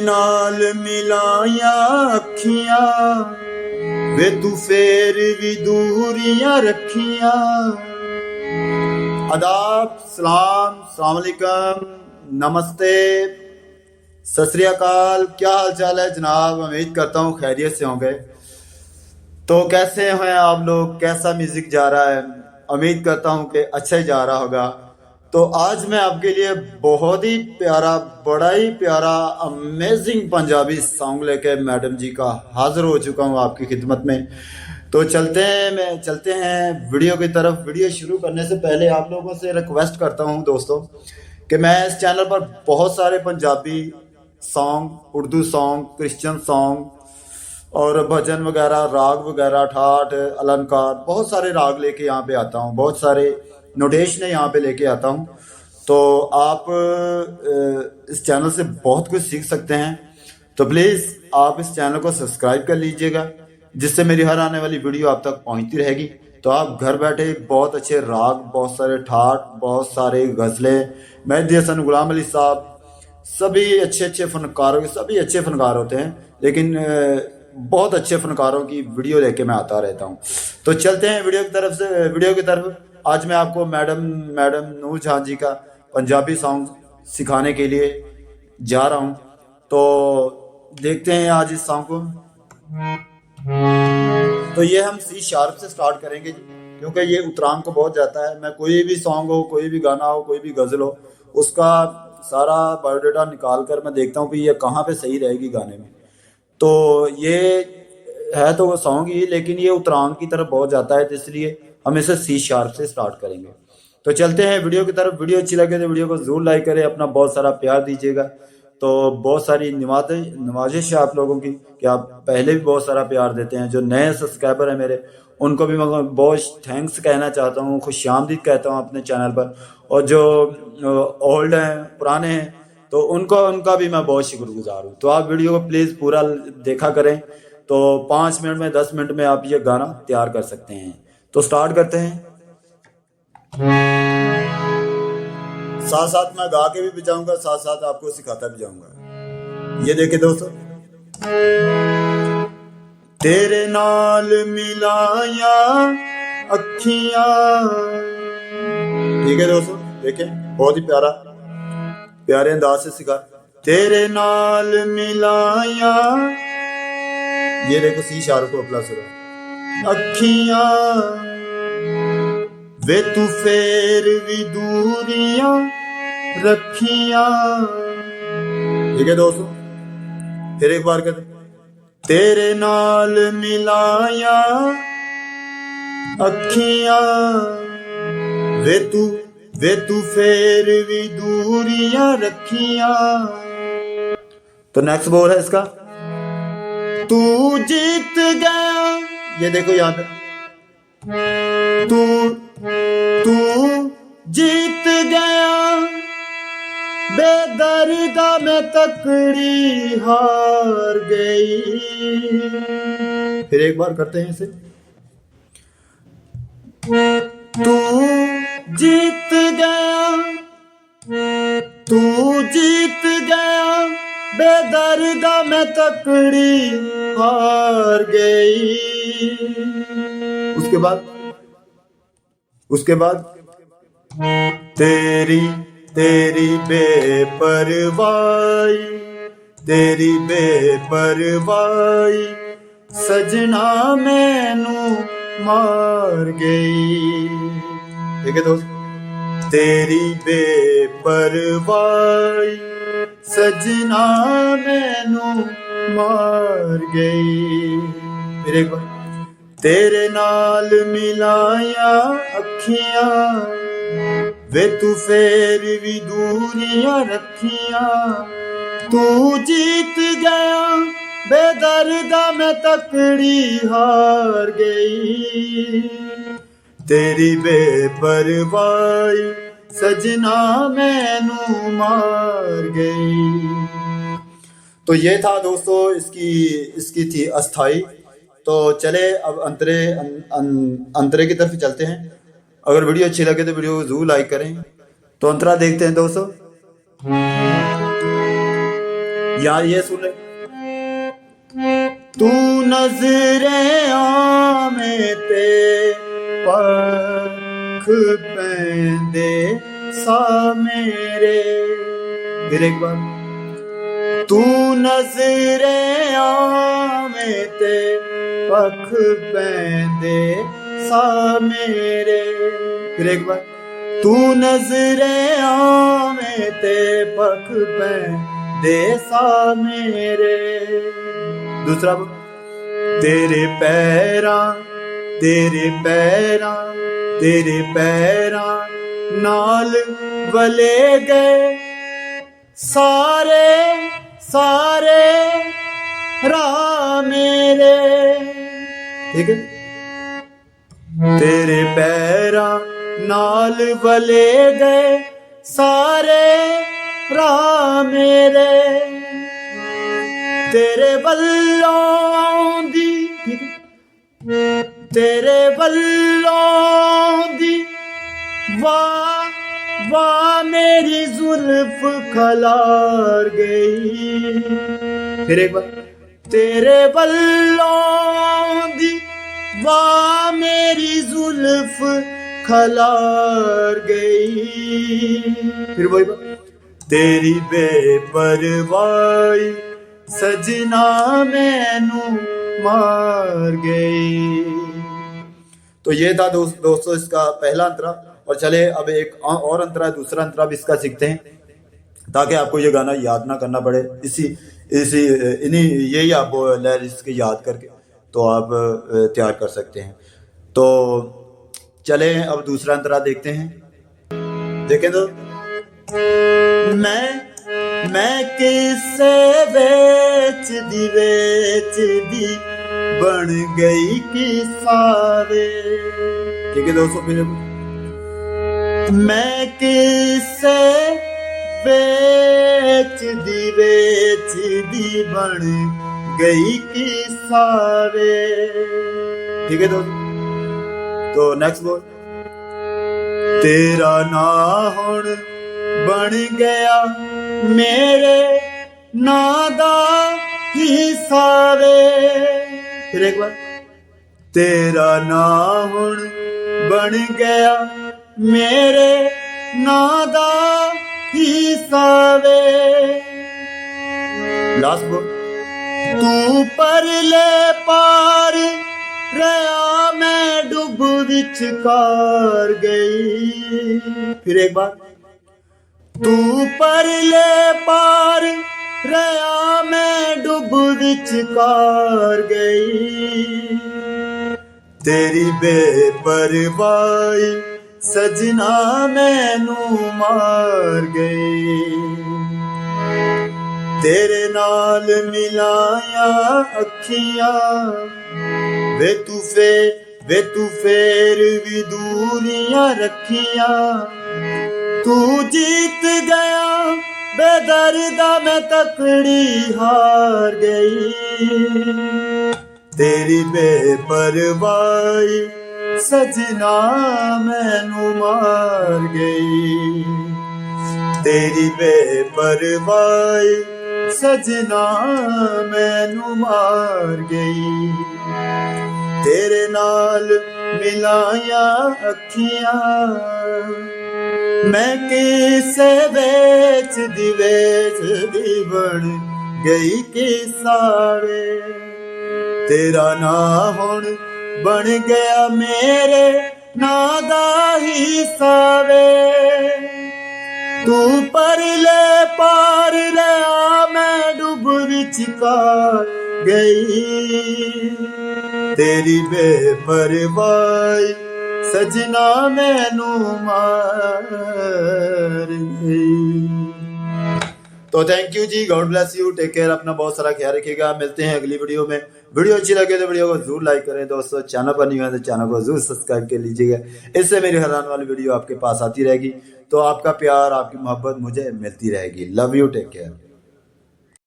नाल मिलाया अखियां वे तू फेर भी दूरियां रखियां। आदाब, सलाम, अस्सलाम वालेकुम, नमस्ते, सत श्री अकाल। क्या हाल चाल है जनाब? उम्मीद करता हूँ खैरियत से होंगे। तो कैसे हैं आप लोग? कैसा म्यूजिक जा रहा है? उम्मीद करता हूँ कि अच्छा ही जा रहा होगा। तो आज मैं आपके लिए बहुत ही प्यारा, बड़ा ही प्यारा, अमेजिंग पंजाबी सॉन्ग लेके मैडम जी का हाजिर हो चुका हूँ आपकी खिदमत में। तो चलते हैं वीडियो की तरफ। वीडियो शुरू करने से पहले आप लोगों से रिक्वेस्ट करता हूँ दोस्तों कि मैं इस चैनल पर बहुत सारे Punjabi song, Urdu song, Christian song और भजन वगैरह, राग वगैरह, ठाठ, अलंकार, बहुत सारे राग लेके यहाँ पे आता हूँ, बहुत सारे नोटेशन यहाँ पे लेके आता हूँ। तो आप इस चैनल से बहुत कुछ सीख सकते हैं। तो प्लीज़ आप इस चैनल को सब्सक्राइब कर लीजिएगा, जिससे मेरी हर आने वाली वीडियो आप तक पहुँचती रहेगी। तो आप घर बैठे बहुत अच्छे राग, बहुत सारे ठाठ, बहुत सारे गज़लें, मेहदी हसन, गुलाम अली साहब, सभी अच्छे फनकारों के, सभी अच्छे फनकार होते हैं, लेकिन बहुत अच्छे फनकारों की वीडियो लेके मैं आता रहता हूँ। तो चलते हैं वीडियो की तरफ। आज मैं आपको मैडम नूर जहां जी का पंजाबी सॉन्ग सिखाने के लिए जा रहा हूँ। तो देखते हैं आज इस सॉन्ग को। तो ये हम सी शार्प से स्टार्ट करेंगे क्योंकि ये उतरांग को बहुत जाता है। मैं कोई भी सॉन्ग हो, कोई भी गाना हो, कोई भी गज़ल हो, उसका सारा बायोडाटा निकाल कर मैं देखता हूँ कि ये कहाँ पे सही रहेगी गाने में। तो ये है तो वो सॉन्ग ही, लेकिन ये उतरांग की तरफ बहुत जाता है, तो इसलिए हम इसे सी शार्प से स्टार्ट करेंगे। तो चलते हैं वीडियो की तरफ। वीडियो अच्छी लगे तो वीडियो को जरूर लाइक करें, अपना बहुत सारा प्यार दीजिएगा। तो बहुत सारी नवाजिश है आप लोगों की कि आप पहले भी बहुत सारा प्यार देते हैं। जो नए सब्सक्राइबर हैं मेरे, उनको भी मैं बहुत थैंक्स कहना चाहता हूँ, खुशामदीद कहता हूँ अपने चैनल पर। और जो ओल्ड हैं, पुराने हैं, तो उनका भी मैं बहुत शुक्रगुजार हूँ। तो आप वीडियो को प्लीज़ पूरा देखा करें। तो 5 मिनट में, 10 मिनट में आप ये गाना तैयार कर सकते हैं। तो स्टार्ट करते हैं। साथ साथ मैं गा के भी बजाऊंगा, साथ साथ आपको सिखाता भी जाऊंगा। ये देखे दोस्तों, तेरे नाल मिलाया अखियां। ठीक है दोस्तों, देखें, बहुत ही प्यारे अंदाज से सिखा। तेरे नाल मिलाया, ये देखो सी शार्प को प्लस हो, अखियां वे तू फेर भी दूरियां रखियां। ठीक है दोस्तों, फिर एक बार कहते, तेरे नाल मिलाया अखियां वे तू फेर भी दूरियां रखियां। तो नेक्स्ट बोल है इसका, तू जीत गया। ये देखो यहाँ पे, तू जीत गया, बेदर्दा मैं तकड़ी हार गई। फिर एक बार करते हैं इसे, तू जीत गया, बेदर्दा मैं तकड़ी हार गई। उसके बाद तेरी बेपरवाही सजना मैनू मार गई। ठीक है दोस्त, तेरी बेपरवाही सजना मैनू मार गई। फिर एक बार, तेरे नाल मिलाया अखियां वे तू फेर भी दूरियां रखियां। तू जीत गया, बेदर्दा मैं तकड़ी हार गई। तेरी बेपरवाही सजना मैनू मार गई। तो ये था दोस्तों, इसकी थी अस्थाई। तो चले अब अंतरे की तरफ चलते हैं। अगर वीडियो अच्छी लगे तो वीडियो को जरूर लाइक करें। तो अंतरा देखते हैं दोस्तों। या ये सुन ले, तू नजरें आमें ते पख पैंदे सा मेरे। फिर एक बार, तू नजरें आमें ते पख पैंदे सा मेरे। फिर एक बार, तू नजरें आमें ते पख पैंदे सा मेरे। दूसरा, तेरे पैरां तेरे पैरां तेरे पैरां नाल वले गए सारे सारे राह मेरे। ठीक है, तेरे पैरां नाल वले गए सारे राह मेरे। तेरे बल्लों दी, ठीक है, तेरे बल्लों दी वाह वाह मेरी जुल्फ खलार गई। फिर एक बार, तेरे बल्लों दी वाह मेरी जुल्फ खलार गई। फिर वही बात, तेरी बेपरवाही सजना मैनू मार गई। तो ये था दोस्तों इसका पहला अंतरा। और चले अब एक और अंतरा, दूसरा अंतरा भी इसका सीखते हैं, ताकि आपको ये गाना याद ना करना पड़े। इन्हीं यही आप लहर इसके याद करके तो आप तैयार कर सकते हैं। तो चले अब दूसरा अंतरा देखते हैं। देखें तो, मैं किससे बेच दी बन गई किसारे। ठीक है दोस्तों, फिर मैं किससे बेच दी बन गई किसारे। ठीक है दोस्तों, तो नेक्स्ट बोल, तेरा ना हुण बन गया मेरे नादा हिस्सा वे। फिर एक बार, तेरा ना हुण बन गया मेरे नादा हिस्सा वे। लास्ट बोल, तू परले पार रहा मैं डुब विचकार गई। फिर एक बार, तू परले पार रहा मैं डुब विचकार गई। तेरी बेपरवाही सजना मैनू मार गई। तेरे नाल मिलाया अखियां वे तू फेर भी दूरियां रखियां। तू जीत गया बेदर्दा मैं तकड़ी हार गई। तेरी बेपरवाही सजना मैनू मार गई। तेरी बेपरवाही सजना मैनू मार गई। तेरे नाल मिलाया अखियां मैं किसे बेच दी बन गई किसारे। तेरा ना हुण बन गया मेरे नादा हिस्सा वे। तू परले पार रहा मैं डुब विचकार गई। तेरी बेपरवाही सजना मैनू मार गई। तो thank you ji, God bless you, take care, अपना बहुत सारा ख्याल रखिएगा। मिलते हैं अगली वीडियो में। वीडियो अच्छी लगे तो वीडियो को जरूर लाइक करें दोस्तों। चैनल पर नहीं है तो चैनल को जरूर सब्सक्राइब कर लीजिएगा। इससे मेरी हर आने वाली वीडियो आपके पास आती रहेगी। तो आपका प्यार, आपकी मोहब्बत मुझे मिलती रहेगी। Love you, take care.